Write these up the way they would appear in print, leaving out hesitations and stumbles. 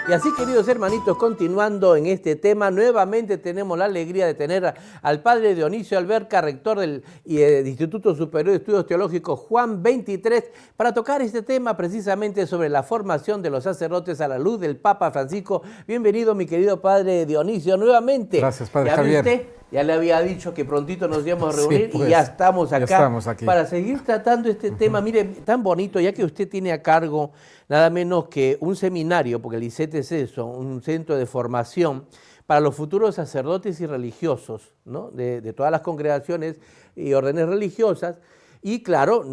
Y así, queridos hermanitos, continuando en este tema, nuevamente tenemos la alegría de tener al padre Dionisio Alberca, rector del Instituto Superior de Estudios Teológicos Juan 23, para tocar este tema precisamente sobre la formación de los sacerdotes a la luz del Papa Francisco. Bienvenido, mi querido padre Dionisio, nuevamente. Gracias, padre ¿Ya Javier. Usted? Ya le había dicho que prontito nos íbamos a reunir, Sí, pues, y ya estamos acá, ya estamos aquí para seguir tratando este tema. Mire, tan bonito, ya que usted tiene a cargo nada menos que un seminario, porque el ICET es eso, un centro de formación para los futuros sacerdotes y religiosos, ¿no? de todas las congregaciones y órdenes religiosas, y claro,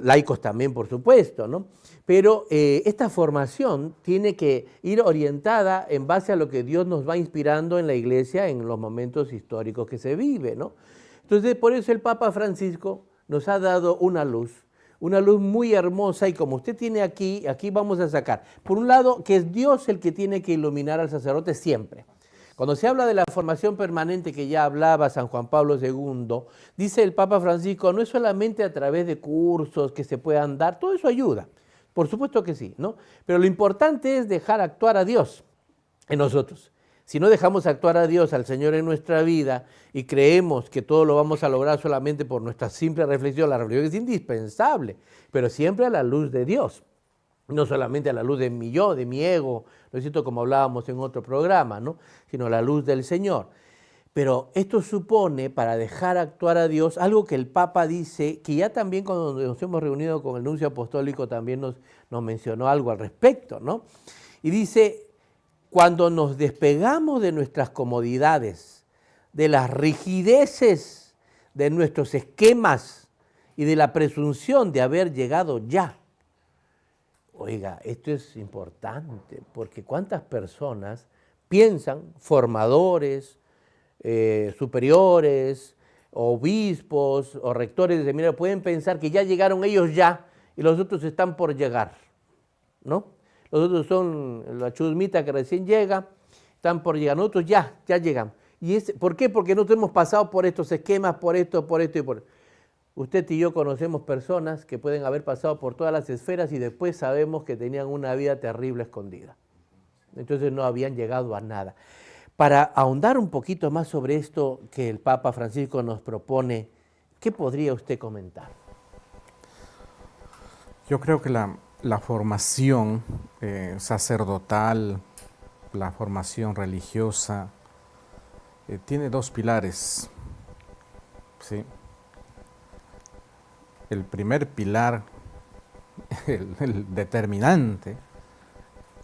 laicos también, por supuesto, ¿no? Pero esta formación tiene que ir orientada en base a lo que Dios nos va inspirando en la Iglesia en los momentos históricos que se vive, ¿no? Entonces, por eso el Papa Francisco nos ha dado una luz muy hermosa, y como usted tiene aquí vamos a sacar, por un lado, que es Dios el que tiene que iluminar al sacerdote siempre. Cuando se habla de la formación permanente que ya hablaba San Juan Pablo II, dice el Papa Francisco, no es solamente a través de cursos que se puedan dar, todo eso ayuda, por supuesto que sí, ¿no? Pero lo importante es dejar actuar a Dios en nosotros. Si no dejamos actuar a Dios, al Señor en nuestra vida, y creemos que todo lo vamos a lograr solamente por nuestra simple reflexión, la reflexión es indispensable, pero siempre a la luz de Dios, no solamente a la luz de mi yo, de mi ego, ¿no es cierto?, como hablábamos en otro programa, ¿no?, sino a la luz del Señor. Pero esto supone, para dejar actuar a Dios, algo que el Papa dice, que ya también cuando nos hemos reunido con el nuncio apostólico también nos mencionó algo al respecto, ¿no? Y dice, cuando nos despegamos de nuestras comodidades, de las rigideces de nuestros esquemas y de la presunción de haber llegado ya. Oiga, esto es importante, porque cuántas personas piensan, formadores, superiores, obispos o rectores de seminario, pueden pensar que ya llegaron ellos ya y los otros están por llegar, ¿no? Los otros son la chusmita que recién llega, están por llegar, nosotros ya llegan. ¿Por qué? Porque nosotros hemos pasado por estos esquemas, por esto y por esto. Usted y yo conocemos personas que pueden haber pasado por todas las esferas y después sabemos que tenían una vida terrible escondida. Entonces no habían llegado a nada. Para ahondar un poquito más sobre esto que el Papa Francisco nos propone, ¿qué podría usted comentar? Yo creo que la formación sacerdotal, la formación religiosa, tiene dos pilares, ¿sí? El primer pilar, el determinante,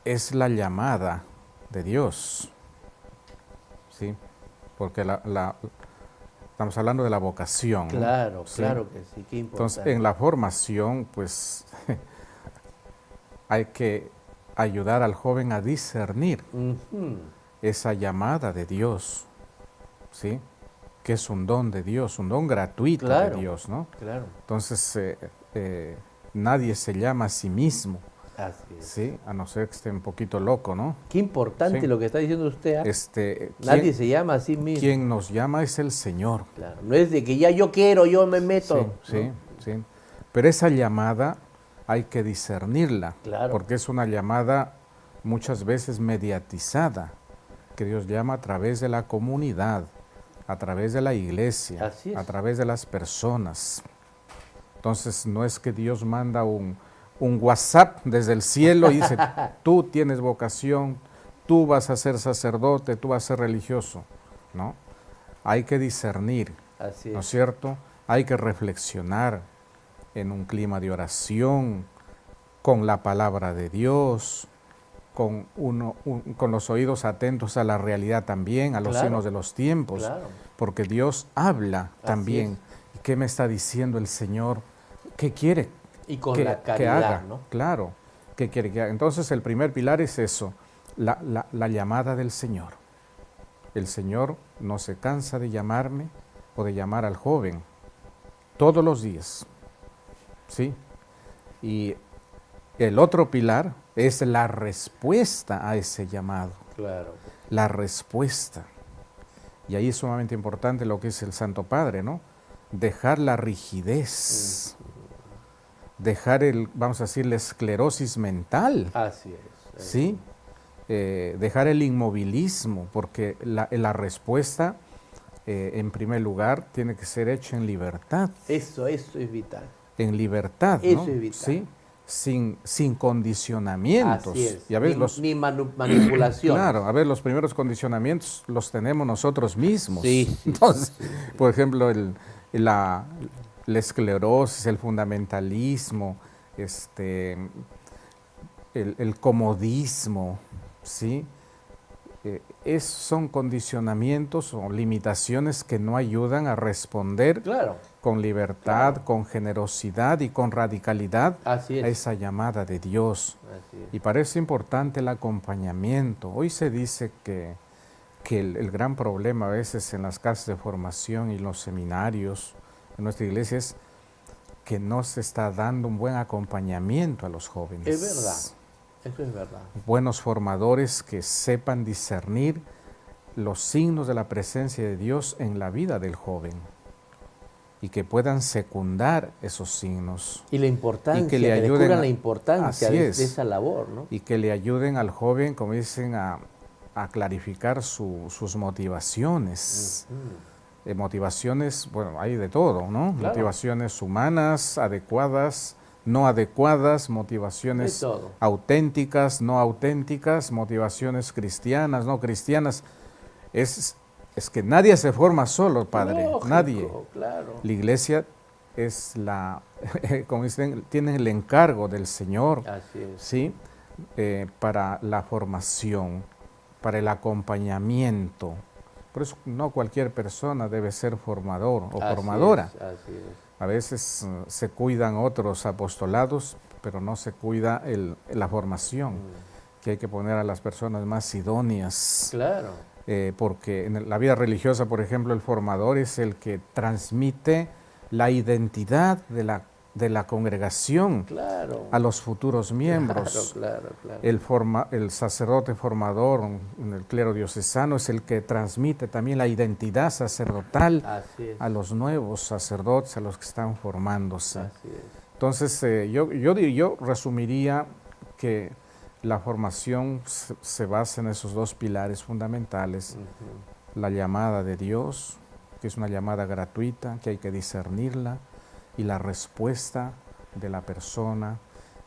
es la llamada de Dios, ¿sí? Porque estamos hablando de la vocación. Claro, ¿sí? Claro que sí, qué importante. Entonces, en la formación, pues, hay que ayudar al joven a discernir esa llamada de Dios, ¿sí? Que es un don de Dios, un don gratuito de Dios, ¿no? Claro. Entonces, nadie se llama a sí mismo. Así es. Sí, a no ser que esté un poquito loco, ¿no? Qué importante sí. Lo que está diciendo usted. Nadie se llama a sí mismo. Quien nos llama es el Señor. Claro, no es de que ya yo quiero, yo me meto. Sí. Pero esa llamada hay que discernirla, porque es una llamada muchas veces mediatizada, que Dios llama a través de la comunidad, a través de la iglesia, a través de las personas. Entonces no es que Dios manda un WhatsApp desde el cielo y dice, tú tienes vocación, tú vas a ser sacerdote, tú vas a ser religioso, ¿no? Hay que discernir, ¿no es cierto? Hay que reflexionar en un clima de oración, con la palabra de Dios, con los oídos atentos a la realidad también, a los signos de los tiempos, porque Dios habla también. ¿Y qué me está diciendo el Señor? ¿Qué quiere y con la caridad, que haga? ¿No? Claro, ¿qué quiere que haga? Entonces el primer pilar es eso, la llamada del Señor. El Señor no se cansa de llamarme o de llamar al joven todos los días, ¿sí? Y el otro pilar es la respuesta a ese llamado. Claro. La respuesta. Y ahí es sumamente importante lo que es el Santo Padre, ¿no? Dejar la rigidez, dejar vamos a decir, la esclerosis mental. Así es. ¿Sí? dejar el inmovilismo, porque la respuesta, en primer lugar, tiene que ser hecha en libertad. Eso es vital. En libertad, eso ¿no? Es vital. ¿Sí? Sin condicionamientos. Así es. Y a veces ni manipulación. Claro, a ver, los primeros condicionamientos los tenemos nosotros mismos. Sí, entonces, por ejemplo, la esclerosis, el fundamentalismo, el comodismo, ¿sí? Son condicionamientos o limitaciones que no ayudan a responder con libertad, con generosidad y con radicalidad a esa llamada de Dios. Y para eso es importante el acompañamiento. Hoy se dice que el gran problema a veces en las casas de formación y los seminarios en nuestra iglesia es que no se está dando un buen acompañamiento a los jóvenes. Es verdad. Eso es verdad. Buenos formadores que sepan discernir los signos de la presencia de Dios en la vida del joven y que puedan secundar esos signos. Y la importancia, y que le ayuden la importancia de esa labor, ¿no? Y que le ayuden al joven, como dicen, a clarificar sus motivaciones. Motivaciones, bueno, hay de todo, ¿no? Claro. Motivaciones humanas, adecuadas, no adecuadas, motivaciones auténticas, no auténticas, motivaciones cristianas, no cristianas. Es que nadie se forma solo, Padre, lógico, nadie. Claro. La iglesia es como dicen, tiene el encargo del Señor. Así es. ¿Sí? Para la formación, para el acompañamiento. Por eso no cualquier persona debe ser formador o formadora. Así es. A veces se cuidan otros apostolados, pero no se cuida la formación, que hay que poner a las personas más idóneas. Claro. Porque en la vida religiosa, por ejemplo, el formador es el que transmite la identidad de la congregación a los futuros miembros. Claro. El sacerdote formador en el clero diocesano es el que transmite también la identidad sacerdotal a los nuevos sacerdotes, a los que están formándose. Así es. Entonces, yo resumiría que la formación se basa en esos dos pilares fundamentales. La llamada de Dios, que es una llamada gratuita, que hay que discernirla, y la respuesta de la persona,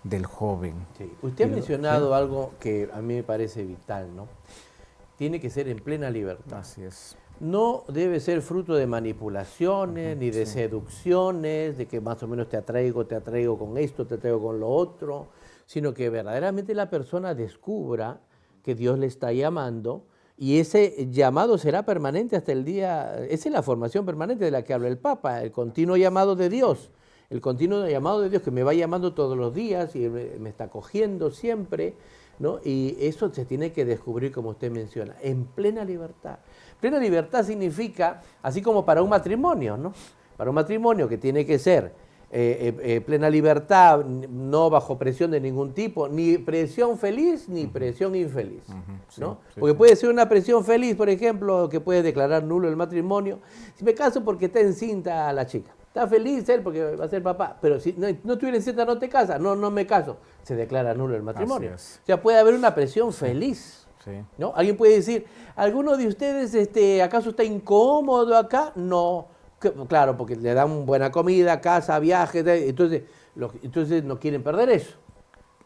del joven. Sí. Usted ha mencionado algo que a mí me parece vital, ¿no? Tiene que ser en plena libertad. Así es. No debe ser fruto de manipulaciones, ni de seducciones, de que más o menos te atraigo con esto, te atraigo con lo otro, sino que verdaderamente la persona descubra que Dios le está llamando, y ese llamado será permanente hasta el día. Esa es la formación permanente de la que habla el Papa, el continuo llamado de Dios. El continuo llamado de Dios que me va llamando todos los días y me está cogiendo siempre, ¿no? Y eso se tiene que descubrir, como usted menciona, en plena libertad. Plena libertad significa, así como para un matrimonio, ¿no? Para un matrimonio que tiene que ser plena libertad, no bajo presión de ningún tipo, ni presión feliz ni presión infeliz, ¿no? Porque puede ser una presión feliz, por ejemplo, que puede declarar nulo el matrimonio. Si me caso porque está encinta la chica, está feliz él porque va a ser papá, pero si no estuviera encinta no te casas, no me caso, se declara nulo el matrimonio. O sea, puede haber una presión feliz, ¿no? Alguien puede decir, ¿alguno de ustedes acaso está incómodo acá? No. Claro, porque le dan buena comida, casa, viajes, entonces no quieren perder eso,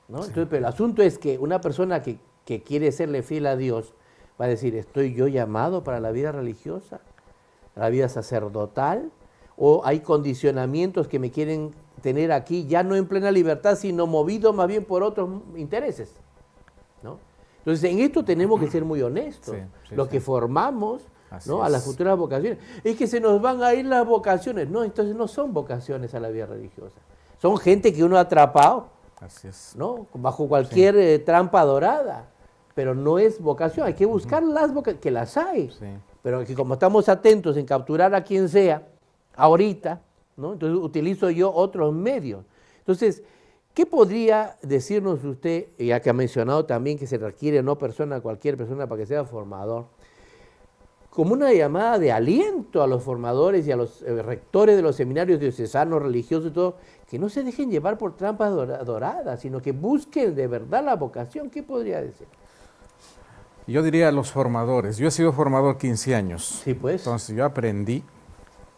¿no? Entonces, pero el asunto es que una persona que quiere serle fiel a Dios va a decir, ¿estoy yo llamado para la vida religiosa, la vida sacerdotal? ¿O hay condicionamientos que me quieren tener aquí, ya no en plena libertad, sino movido más bien por otros intereses, ¿no? Entonces, en esto tenemos que ser muy honestos. Los que formamos, ¿no?, a las futuras vocaciones. Es que se nos van a ir las vocaciones. No, entonces no son vocaciones a la vida religiosa. Son gente que uno ha atrapado, ¿no?, bajo cualquier trampa dorada. Pero no es vocación. Hay que buscar las vocaciones, que las hay. Pero que como estamos atentos en capturar a quien sea, ahorita, ¿no?, entonces utilizo yo otros medios. Entonces, ¿qué podría decirnos usted, ya que ha mencionado también que se requiere cualquier persona para que sea formador, como una llamada de aliento a los formadores y a los rectores de los seminarios diocesanos, religiosos y todo, que no se dejen llevar por trampas doradas, sino que busquen de verdad la vocación? ¿Qué podría decir? Yo diría los formadores. Yo he sido formador 15 años. Sí, pues. Entonces yo aprendí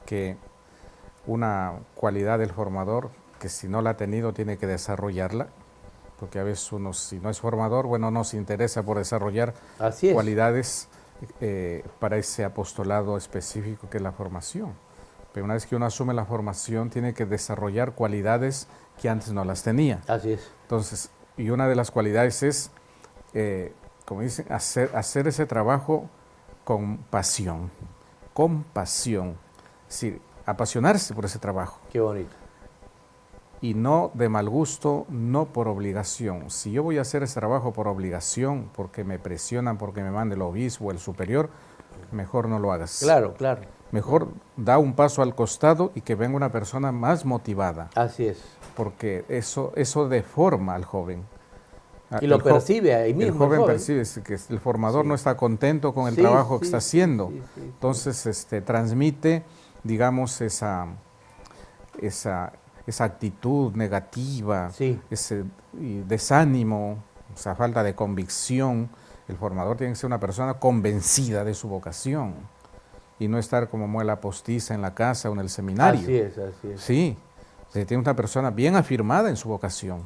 que una cualidad del formador, que si no la ha tenido, tiene que desarrollarla, porque a veces uno, si no es formador, bueno, no se interesa por desarrollar cualidades para ese apostolado específico que es la formación. Pero una vez que uno asume la formación, tiene que desarrollar cualidades que antes no las tenía. Así es. Entonces, y una de las cualidades es, como dicen, hacer ese trabajo con pasión. Con pasión. Es decir, apasionarse por ese trabajo. Qué bonito. Y no de mal gusto, no por obligación. Si yo voy a hacer ese trabajo por obligación, porque me presionan, porque me manda el obispo o el superior, mejor no lo hagas. Claro, claro. Mejor da un paso al costado y que venga una persona más motivada. Así es. Porque eso deforma al joven. Y lo percibe ahí mismo. El joven percibe que el formador no está contento con el trabajo que está haciendo. Entonces transmite, digamos, esa actitud negativa, ese desánimo, esa falta de convicción. El formador tiene que ser una persona convencida de su vocación y no estar como muela postiza en la casa o en el seminario. Así es, así es. Sí, tiene una persona bien afirmada en su vocación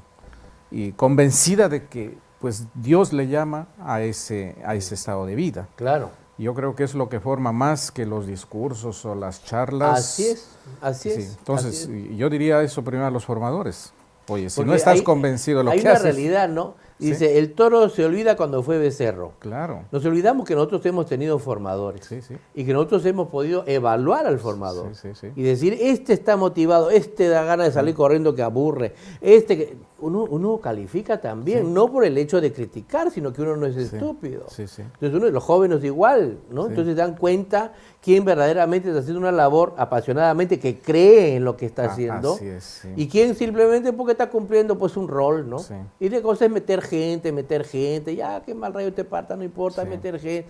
y convencida de que pues Dios le llama a ese estado de vida. Claro. Yo creo que es lo que forma más que los discursos o las charlas. Así es, así es. Entonces, así es. yo diría eso primero a los formadores. Oye, si porque no estás convencido de lo que haces... Hay una realidad, ¿no? Dice, el toro se olvida cuando fue becerro. Claro. Nos olvidamos que nosotros hemos tenido formadores. Y que nosotros hemos podido evaluar al formador. Y decir, este está motivado, este da ganas de salir corriendo que aburre. Uno califica también, no por el hecho de criticar, sino que uno no es estúpido. Entonces los jóvenes igual, ¿no? Entonces dan cuenta quién verdaderamente está haciendo una labor apasionadamente, que cree en lo que está haciendo. Y quién simplemente porque está cumpliendo pues un rol, ¿no? Y de cosas es meter gente, ya que mal rayo te parta, no importa, meter gente.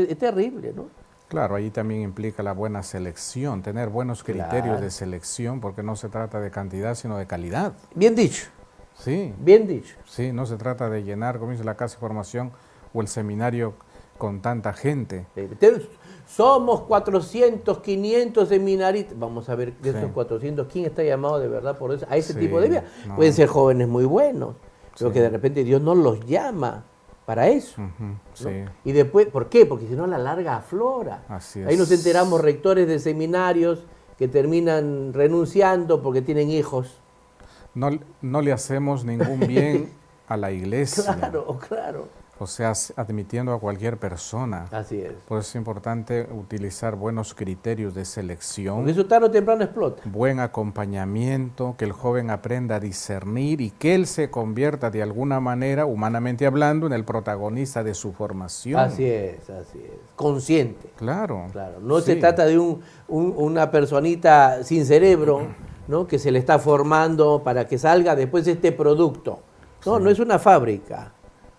Es terrible, ¿no? Claro, ahí también implica la buena selección, tener buenos criterios de selección, porque no se trata de cantidad, sino de calidad. Bien dicho. Sí. Bien dicho. Sí, no se trata de llenar, como dice la casa de formación o el seminario con tanta gente. Somos 400, 500 seminaristas. Vamos a ver, de esos 400, ¿quién está llamado de verdad por eso, a ese tipo de vida? No. Pueden ser jóvenes muy buenos, pero que de repente Dios no los llama para eso. ¿no? Y después, ¿por qué? Porque si no, a la larga aflora. Ahí nos enteramos rectores de seminarios que terminan renunciando porque tienen hijos. No le hacemos ningún bien a la iglesia. Claro. O sea, admitiendo a cualquier persona. Así es. Por eso es importante utilizar buenos criterios de selección. Porque eso tarde o temprano explota. Buen acompañamiento, que el joven aprenda a discernir y que él se convierta de alguna manera, humanamente hablando, en el protagonista de su formación. Así es. Consciente. Claro. No se trata de una personita sin cerebro, ¿no? Que se le está formando para que salga después este producto. No es una fábrica.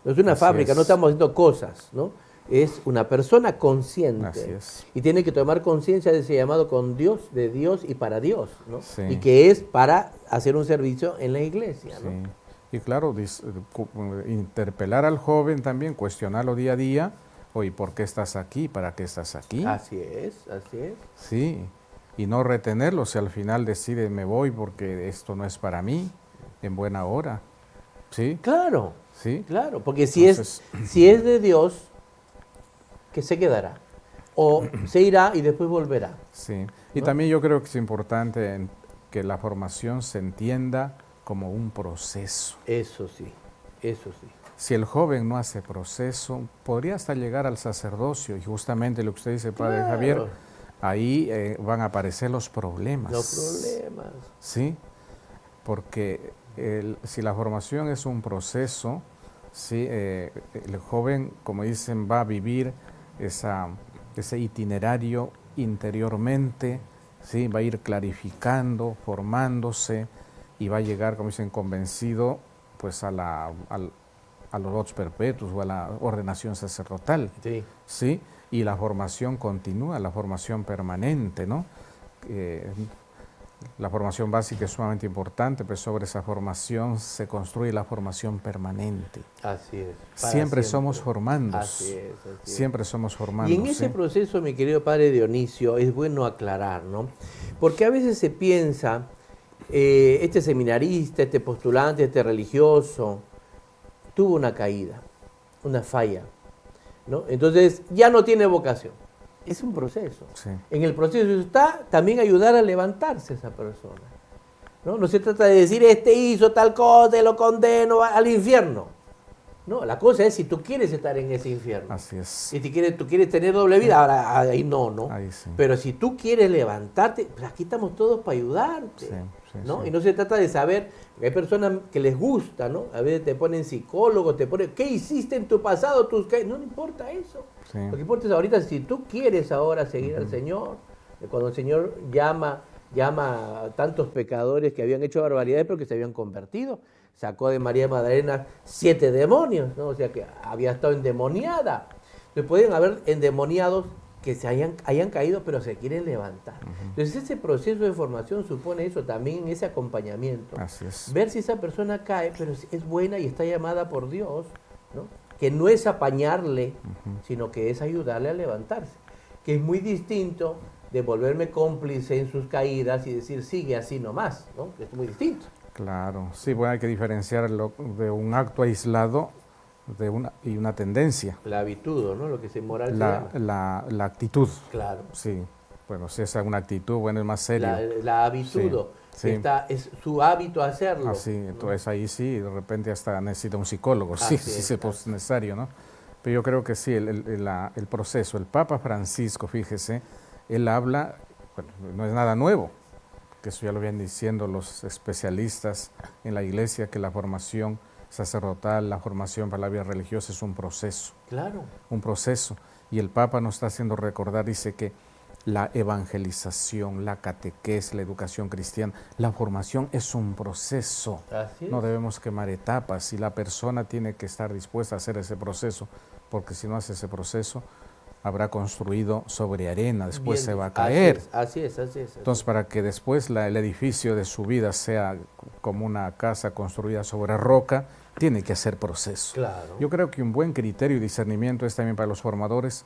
No es una fábrica, no estamos haciendo cosas, ¿no? Es una persona consciente y tiene que tomar conciencia de ese llamado con Dios, de Dios y para Dios, ¿no? Y que es para hacer un servicio en la iglesia, ¿no? Y claro, interpelar al joven también, cuestionarlo día a día. Oye, ¿por qué estás aquí? ¿Para qué estás aquí? Así es. Sí, y no retenerlo, si al final decide me voy porque esto no es para mí, en buena hora. ¿Sí? Claro. Sí. Claro, porque si es de Dios, que se quedará. O se irá y después volverá. Sí. Y también yo creo que es importante que la formación se entienda como un proceso. Eso sí. Si el joven no hace proceso, podría hasta llegar al sacerdocio. Y justamente lo que usted dice, Padre Javier, ahí van a aparecer los problemas. Sí, porque si la formación es un proceso, el joven, como dicen, va a vivir ese itinerario interiormente, ¿sí? Va a ir clarificando, formándose y va a llegar, como dicen, convencido pues a los votos perpetuos o a la ordenación sacerdotal. ¿Sí? Y la formación continúa, la formación permanente, ¿no? La formación básica es sumamente importante, pero sobre esa formación se construye la formación permanente. Así es. Siempre somos formandos. Así es. Siempre somos formandos. Y en ese proceso, mi querido padre Dionisio, es bueno aclarar, ¿no? Porque a veces se piensa, este seminarista, este postulante, este religioso, tuvo una caída, una falla, ¿no? Entonces ya no tiene vocación. Es un proceso. Sí. En el proceso está también ayudar a levantarse esa persona. No se trata de decir, este hizo tal cosa, lo condeno al infierno. No, la cosa es si tú quieres estar en ese infierno. Así es. Si tú quieres tener doble vida, ahora ahí no. Ahí sí. Pero si tú quieres levantarte, pues aquí estamos todos para ayudarte. Sí, ¿no? sí. Y no se trata de saber, porque hay personas que les gusta, ¿no? A veces te ponen psicólogos, te ponen, ¿qué hiciste en tu pasado? No importa eso. Sí. Lo que importa es ahorita, si tú quieres ahora seguir al Señor, cuando el Señor llama a tantos pecadores que habían hecho barbaridades pero que se habían convertido, sacó de María Magdalena 7 demonios, ¿no? O sea que había estado endemoniada. Entonces pueden haber endemoniados que se hayan caído pero se quieren levantar. Entonces ese proceso de formación supone eso también, ese acompañamiento. Así es. Ver si esa persona cae, pero es buena y está llamada por Dios, ¿no? Que no es apañarle, sino que es ayudarle a levantarse. Que es muy distinto de volverme cómplice en sus caídas y decir, sigue así nomás, ¿no? Es muy distinto. Claro, sí, bueno, hay que diferenciar de un acto aislado y una tendencia. La habitud, ¿no? Lo que se moral se llama. La actitud. Claro. Sí, bueno, si es una actitud, bueno, es más serio. La habitud. Sí. Es su hábito hacerlo. Así, entonces ahí sí, de repente hasta necesita un psicólogo, sí es necesario, ¿no? Pero yo creo que sí, el proceso, el Papa Francisco, fíjese, él habla, bueno, no es nada nuevo, que eso ya lo vienen diciendo los especialistas en la Iglesia, que la formación sacerdotal, la formación para la vida religiosa es un proceso. Claro. Un proceso. Y el Papa nos está haciendo recordar, dice que la evangelización, la catequesis, la educación cristiana, la formación es un proceso. Así es. No debemos quemar etapas y la persona tiene que estar dispuesta a hacer ese proceso, porque si no hace ese proceso, habrá construido sobre arena, después se va a caer. Así es. Entonces, para que después el edificio de su vida sea como una casa construida sobre roca, tiene que hacer proceso. Claro. Yo creo que un buen criterio y discernimiento es también para los formadores,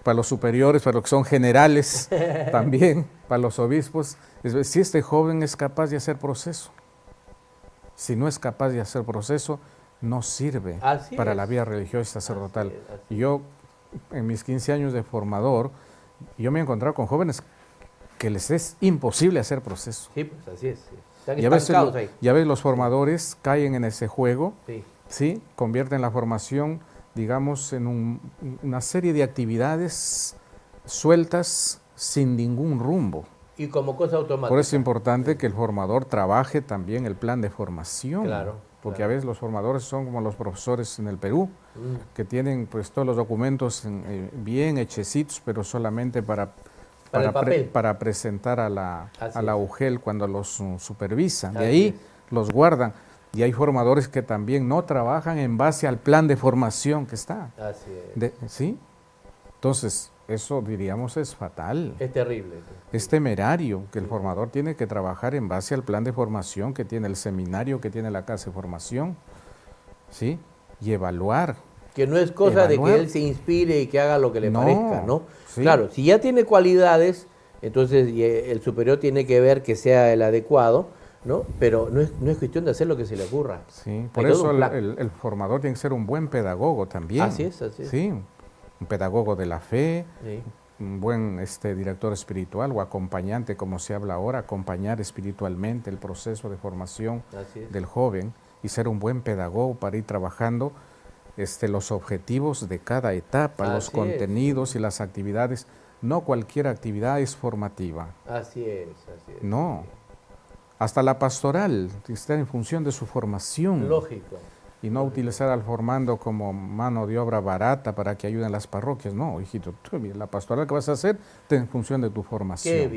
para los superiores, para los que son generales, también para los obispos. Si este joven es capaz de hacer proceso, si no es capaz de hacer proceso, no sirve para la vida religiosa y sacerdotal. Y yo, en mis 15 años de formador, yo me he encontrado con jóvenes que les es imposible hacer proceso. Sí, pues así es. Y a veces los formadores caen en ese juego, ¿sí? Convierten la formación, digamos, en una serie de actividades sueltas sin ningún rumbo. Y como cosa automática. Por eso es importante que el formador trabaje también el plan de formación. Claro. Porque a veces los formadores son como los profesores en el Perú, que tienen pues todos los documentos bien hechecitos, pero solamente para presentar a la UGEL cuando los supervisan. De ahí los guardan. Y hay formadores que también no trabajan en base al plan de formación que está. Así es. ¿Sí? Entonces, eso diríamos es fatal. Es terrible. Es temerario que el formador tiene que trabajar en base al plan de formación que tiene el seminario, que tiene la casa de formación, ¿sí? Y evaluar. Que no es cosa de que él se inspire y que haga lo que le parezca, ¿no? Sí. Claro, si ya tiene cualidades, entonces el superior tiene que ver que sea el adecuado, ¿no? Pero no es cuestión de hacer lo que se le ocurra. Sí, por eso el formador tiene que ser un buen pedagogo también. Así es. Sí, un pedagogo de la fe, sí. Un buen director espiritual o acompañante, como se habla ahora, acompañar espiritualmente el proceso de formación del joven y ser un buen pedagogo para ir trabajando los objetivos de cada etapa, los contenidos y las actividades. No cualquier actividad es formativa. Así es. No. Hasta la pastoral está en función de su formación. Lógico. Y no utilizar al formando como mano de obra barata para que ayuden las parroquias. No, hijito, la pastoral que vas a hacer está en función de tu formación.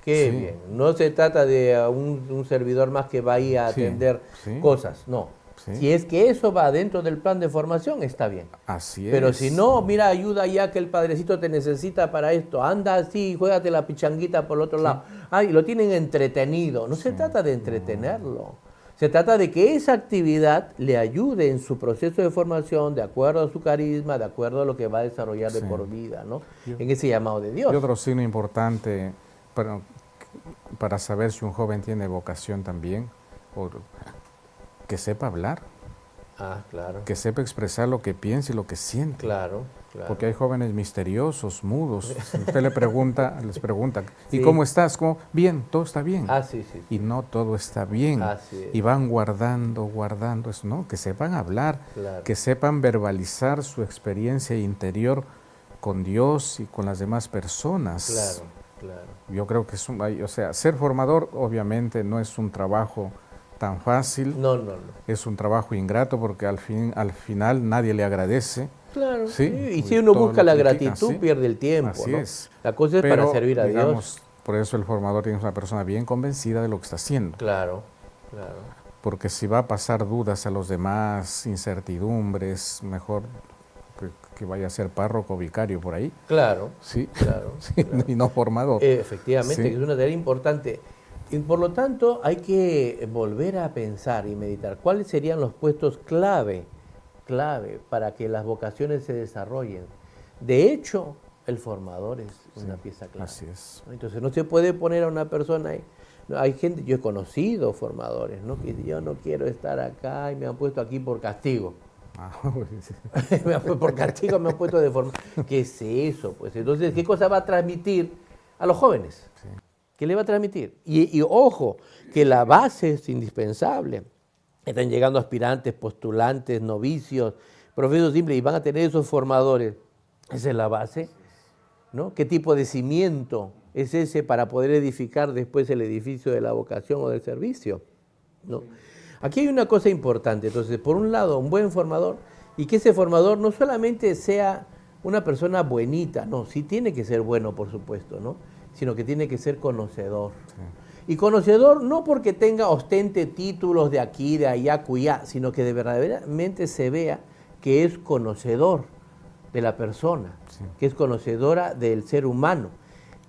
Qué bien. No se trata de un servidor más que va ahí a atender cosas, no. Sí. Si es que eso va dentro del plan de formación, está bien. Así es. Pero si no, mira, ayuda ya que el padrecito te necesita para esto. Anda así, juégate la pichanguita por el otro lado. Ay, lo tienen entretenido. No se trata de entretenerlo. Se trata de que esa actividad le ayude en su proceso de formación, de acuerdo a su carisma, de acuerdo a lo que va a desarrollar de por vida, ¿no? En ese llamado de Dios. Y otro signo importante para saber si un joven tiene vocación también, que sepa hablar. Ah, claro. Que sepa expresar lo que piensa y lo que siente. Claro, claro. Porque hay jóvenes misteriosos, mudos. Usted les pregunta, ¿y sí. cómo estás? ¿Cómo? Bien, todo está bien. Ah, sí, sí. Y no todo está bien. Así es. Y van guardando eso, ¿no? Que sepan hablar, claro. que sepan verbalizar su experiencia interior con Dios y con las demás personas. Claro, claro. Yo creo que ser formador obviamente no es un trabajo tan fácil. No, no, no. Es un trabajo ingrato porque al final nadie le agradece. Claro, ¿sí? Y si uno busca la gratitud, ¿sí? pierde el tiempo. Así ¿no? es. La cosa es para servir a Dios. Por eso el formador tiene que ser una persona bien convencida de lo que está haciendo. Claro, claro. Porque si va a pasar dudas a los demás, incertidumbres, mejor que vaya a ser párroco o vicario por ahí. Claro, sí, claro. claro. Y no formador. Efectivamente, que es una tarea importante. Y por lo tanto, hay que volver a pensar y meditar cuáles serían los puestos clave para que las vocaciones se desarrollen. De hecho, el formador es una pieza clave. Así es. Entonces, no se puede poner a una persona ahí. No, hay gente, yo he conocido formadores, ¿no? Que yo no quiero estar acá y me han puesto aquí por castigo. Por castigo me han puesto de forma. ¿Qué es eso? Pues entonces, ¿qué cosa va a transmitir a los jóvenes? Sí. ¿Qué le va a transmitir? Y ojo, que la base es indispensable. Están llegando aspirantes, postulantes, novicios, profesos simples, y van a tener esos formadores. Esa es la base, ¿no? ¿Qué tipo de cimiento es ese para poder edificar después el edificio de la vocación o del servicio? ¿No? Aquí hay una cosa importante. Entonces, por un lado, un buen formador, y que ese formador no solamente sea una persona buenita, no, sí tiene que ser bueno, por supuesto, ¿no? Sino que tiene que ser conocedor. Sí. Y conocedor no porque ostente títulos de aquí, de allá, cuyá, sino que de verdaderamente se vea que es conocedor de la persona, sí. Que es conocedora del ser humano,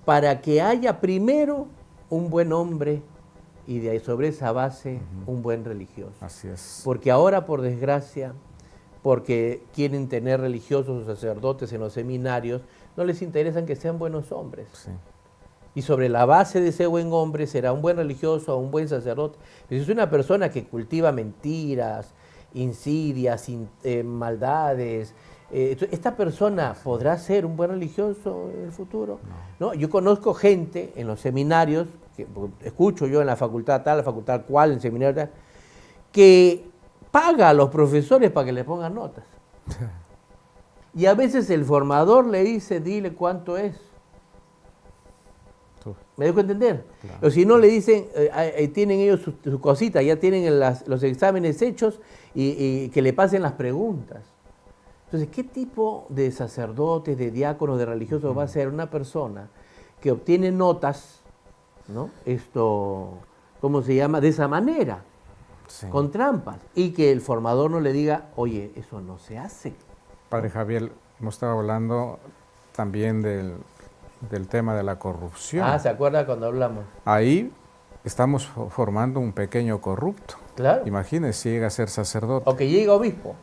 para que haya primero un buen hombre y de ahí sobre esa base un buen religioso. Así es. Porque ahora, por desgracia, porque quieren tener religiosos o sacerdotes en los seminarios, no les interesan que sean buenos hombres. Sí. Y sobre la base de ese buen hombre será un buen religioso o un buen sacerdote. Si es una persona que cultiva mentiras, insidias, maldades, ¿esta persona podrá ser un buen religioso en el futuro? No. Yo conozco gente en los seminarios, que escucho yo en la facultad tal, la facultad cual, en el seminario tal, que paga a los profesores para que le pongan notas. Y a veces el formador le dice, dile cuánto es. ¿Me dejo entender? Claro. O si no le dicen, tienen ellos su cosita, ya tienen los exámenes hechos y que le pasen las preguntas. Entonces, ¿qué tipo de sacerdotes, de diáconos, de religiosos va a ser una persona que obtiene notas, ¿no? ¿Cómo se llama? De esa manera, sí. Con trampas, y que el formador no le diga, oye, eso no se hace. Padre Javier, hemos estado hablando también del tema de la corrupción. Ah, ¿se acuerda cuando hablamos? Ahí estamos formando un pequeño corrupto. Claro. Imagínese si llega a ser sacerdote. O que llegue obispo.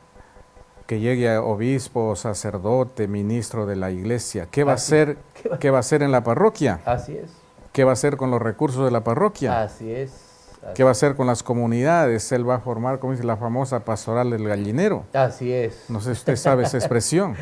Que llegue a obispo, sacerdote, ministro de la iglesia. ¿Qué va a hacer? ¿Qué va a hacer en la parroquia? Así es. ¿Qué va a hacer con los recursos de la parroquia? Así es. ¿Qué va a hacer con las comunidades? Él va a formar, como dice, la famosa pastoral del gallinero. Así es. No sé si usted sabe esa expresión.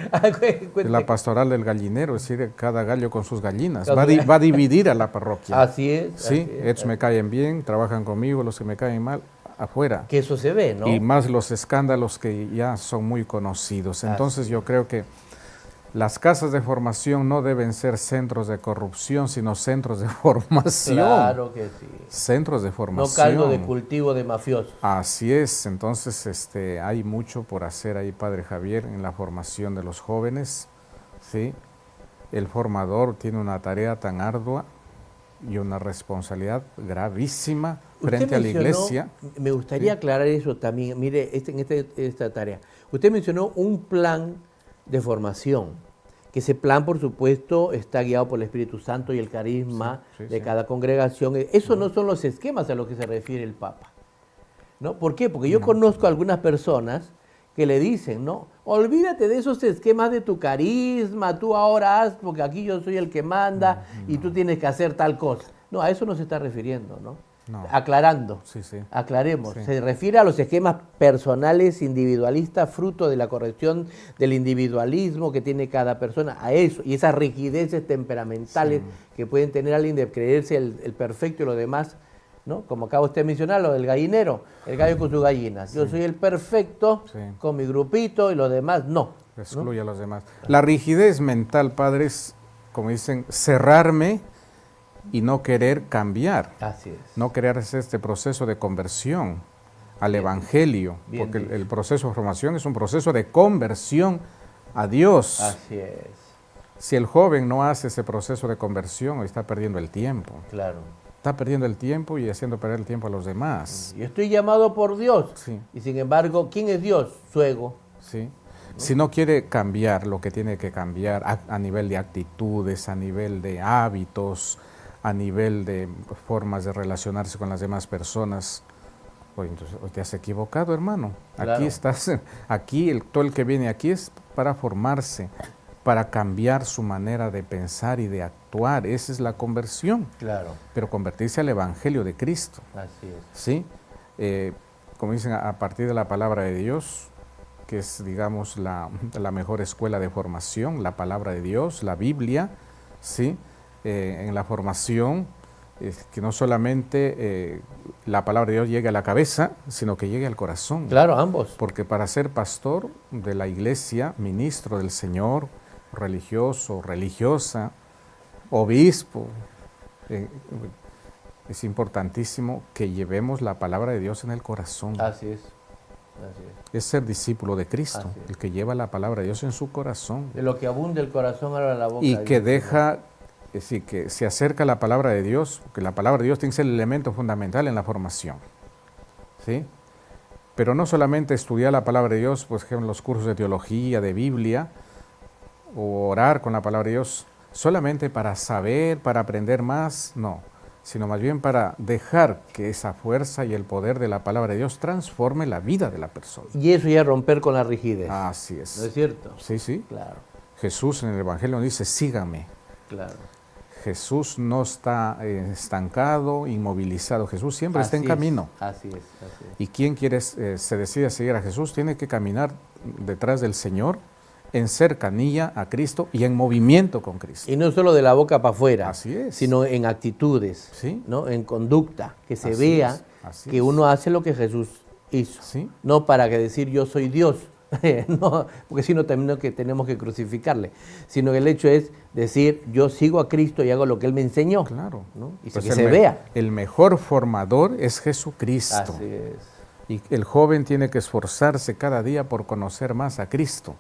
La pastoral del gallinero, es decir, cada gallo con sus gallinas. Va a dividir a la parroquia. Así es. Sí, estos me caen bien, trabajan conmigo, los que me caen mal, afuera. Que eso se ve, ¿no? Y más los escándalos que ya son muy conocidos. Entonces yo creo que las casas de formación no deben ser centros de corrupción, sino centros de formación. Claro que sí. Centros de formación. No caldo de cultivo de mafiosos. Así es. Entonces hay mucho por hacer ahí, Padre Javier, en la formación de los jóvenes. ¿Sí? El formador tiene una tarea tan ardua y una responsabilidad gravísima frente a la iglesia. Me gustaría aclarar eso también, mire, esta tarea. Usted mencionó un plan de formación, que ese plan, por supuesto, está guiado por el Espíritu Santo y el carisma de cada congregación. Eso no son los esquemas a los que se refiere el Papa, ¿no? ¿Por qué? Porque yo conozco a algunas personas que le dicen, ¿no? Olvídate de esos esquemas de tu carisma, tú ahora haz, porque aquí yo soy el que manda y tú tienes que hacer tal cosa. No, a eso no se está refiriendo, ¿no? Aclarando, aclaremos. Se refiere a los esquemas personales, individualistas, fruto de la corrección del individualismo que tiene cada persona, a eso, y esas rigideces temperamentales que pueden tener alguien de creerse el perfecto y lo demás, ¿no? Como acaba usted de mencionar, lo del gallinero, el gallo con sus gallinas. Yo soy el perfecto con mi grupito y los demás no. Excluye a los demás. La rigidez mental, padres, como dicen, cerrarme y no querer cambiar. Así es. No querer hacer este proceso de conversión al Evangelio, porque el proceso de formación es un proceso de conversión a Dios. Así es. Si el joven no hace ese proceso de conversión, está perdiendo el tiempo. Claro. Está perdiendo el tiempo y haciendo perder el tiempo a los demás. Yo estoy llamado por Dios. Y sin embargo, ¿quién es Dios? Su ego. Sí. Si no quiere cambiar lo que tiene que cambiar a nivel de actitudes, a nivel de hábitos, a nivel de formas de relacionarse con las demás personas, pues entonces te has equivocado, hermano. Claro. Aquí estás, todo el que viene aquí es para formarse, para cambiar su manera de pensar y de actuar. Esa es la conversión. Claro. Pero convertirse al Evangelio de Cristo. Así es. ¿Sí? Como dicen, a partir de la palabra de Dios, que es, digamos, la mejor escuela de formación, la palabra de Dios, la Biblia, ¿sí? En la formación, que no solamente la palabra de Dios llegue a la cabeza, sino que llegue al corazón. Claro, ambos. Porque para ser pastor de la iglesia, ministro del Señor, religioso, religiosa, obispo, es importantísimo que llevemos la palabra de Dios en el corazón. Así es. Es ser discípulo de Cristo, el que lleva la palabra de Dios en su corazón. De lo que abunda el corazón habla la boca. Y que deja, es decir, que se acerca a la palabra de Dios, porque la palabra de Dios tiene que ser el elemento fundamental en la formación. ¿Sí? Pero no solamente estudiar la palabra de Dios, por ejemplo, los cursos de teología, de Biblia, o orar con la palabra de Dios, solamente para saber, para aprender más, no, sino más bien para dejar que esa fuerza y el poder de la palabra de Dios transforme la vida de la persona. Y eso ya es romper con la rigidez. Así es. ¿No es cierto? Sí, sí. Claro. Jesús en el Evangelio nos dice, sígame. Claro. Jesús no está estancado, inmovilizado. Jesús siempre está en camino. Así es, así es. Y quien se decide a seguir a Jesús tiene que caminar detrás del Señor en cercanía a Cristo y en movimiento con Cristo. Y no solo de la boca para afuera, así es, sino en actitudes, ¿sí? ¿no? En conducta, que se así vea es, que uno hace lo que Jesús hizo. ¿Sí? No para que decir yo soy Dios, no, porque si no tenemos que crucificarle, sino el hecho es decir yo sigo a Cristo y hago lo que Él me enseñó. Claro. ¿no? Y pues que se vea. El mejor formador es Jesucristo. Así es. Y el joven tiene que esforzarse cada día por conocer más a Cristo.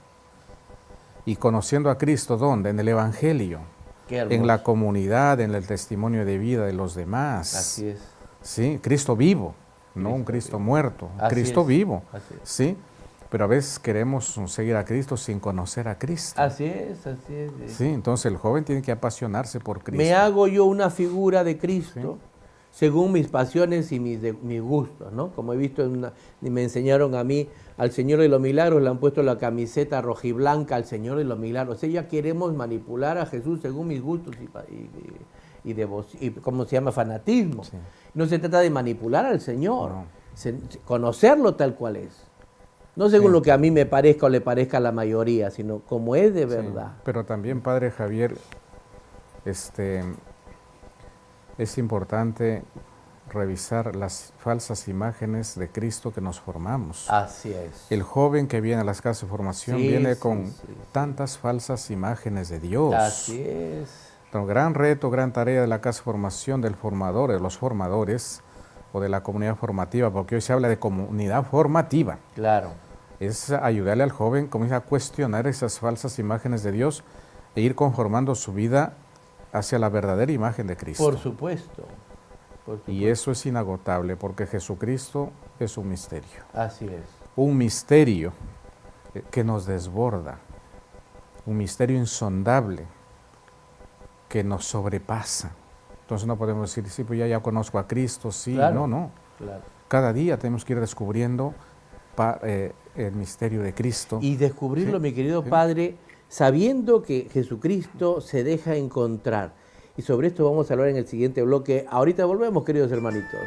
Y conociendo a Cristo, ¿dónde? En el Evangelio, en la comunidad, en el testimonio de vida de los demás. Así es. ¿Sí? Cristo vivo, no un Cristo muerto, Cristo vivo. Así es. ¿Sí? Pero a veces queremos seguir a Cristo sin conocer a Cristo. Así es, así es. Sí, entonces el joven tiene que apasionarse por Cristo. Me hago yo una figura de Cristo, ¿sí? Según mis pasiones y mis gustos, ¿no? Como he visto, me enseñaron a mí, al Señor de los Milagros le han puesto la camiseta rojiblanca al Señor de los Milagros. O sea, ya queremos manipular a Jesús según mis gustos y ¿cómo se llama? Fanatismo. Sí. No se trata de manipular al Señor, no. Conocerlo tal cual es. No según lo que a mí me parezca o le parezca a la mayoría, sino como es de verdad. Pero también, Padre Javier, es importante revisar las falsas imágenes de Cristo que nos formamos. Así es. El joven que viene a las casas de formación viene con tantas falsas imágenes de Dios. Así es. El gran reto, gran tarea de la casa de formación del formador, de los formadores o de la comunidad formativa, porque hoy se habla de comunidad formativa. Claro. Es ayudarle al joven a cuestionar esas falsas imágenes de Dios e ir conformando su vida hacia la verdadera imagen de Cristo. Por supuesto. Y eso es inagotable porque Jesucristo es un misterio. Así es. Un misterio que nos desborda, un misterio insondable que nos sobrepasa. Entonces no podemos decir, sí, pues ya conozco a Cristo, sí, claro, no. Claro. Cada día tenemos que ir descubriendo el misterio de Cristo. Y descubrirlo, ¿sí? Mi querido Padre, sabiendo que Jesucristo se deja encontrar. Y sobre esto vamos a hablar en el siguiente bloque. Ahorita volvemos, queridos hermanitos.